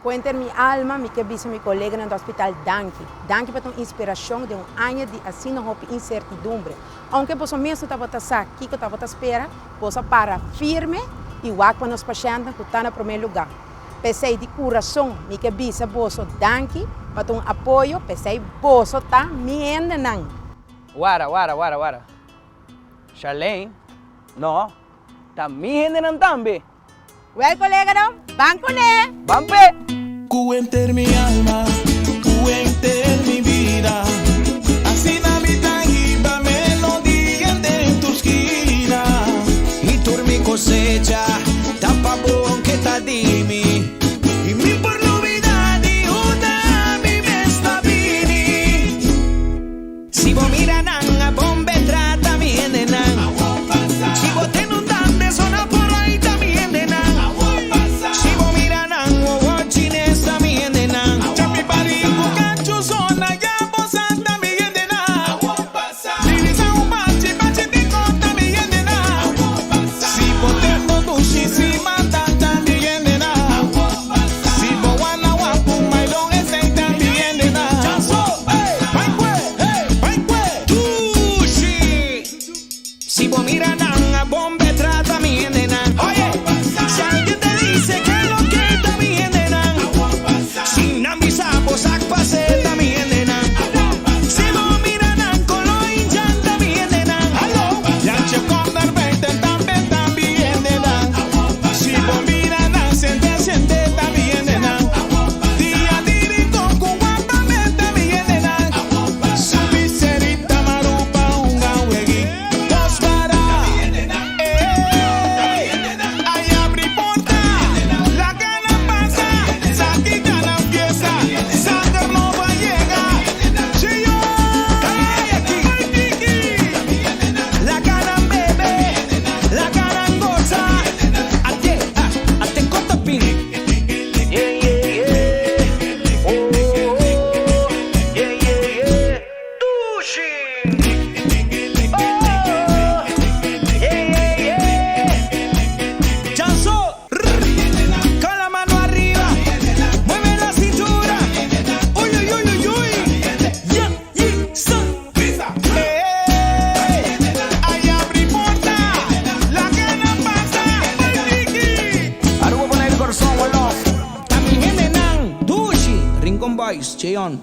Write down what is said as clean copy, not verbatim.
Cuenta en mi alma, mi que visto mi colega en el hospital Danke. Danke para tu inspiração de año de assim não houve incertidumbre. Aunque você mesmo estava aqui, que estava à espera, você para firme e o para nos pacientes que está no primeiro lugar. Pensei de coração, mi que visto você Danke para tu apoio, pensei você está me enganando. Wara. Charlene, no, también en también. Well, colega, no, van con él. Vampe. Cuente mi alma, cuente mi vida. Así na mi tangiba melodía de tu esquina. Y tú mi cosecha, tapa bon que ta dimi. Y mi por novedad y una mi me está vini. Si vos miran a bombe trata bien de nan. Si vos ten un dan de zona por ahí también de nan. Si vos miran a chines también de nan. Chapi pari bucacho zona ya vos también de nan. Liliza un bache tico también de nan. Si vos ten un dushi si mata también de nan. Si vos wana wapu mailón ese también de nan. Dushi. Si vos miran a bombe trata también de nan. Oye, si alguien te dice que lo que también de nan. Sin ambisa posak pase también de nan. Si vos miran a colo hinchan también de nan. Yanche con dar 20 también de nan. Si vos miran a siente también de nan. Día diri con cubata también de nan. Su miserita marupa un gawegui. Dos para ay abri porta. La gana pasa, saqui gana empieza. Sander no va a llegar. Chillo, cae aquí. La gana bebe, la gana goza. Ate corta pin. Chanzo, con la mano arriba, mueve la cintura. Uy. Ay, abrí porta, la gana pasa, Ahora voy a poner el corazón, bueno. también en Nan, Dushi, Rincón Boys, Cheon.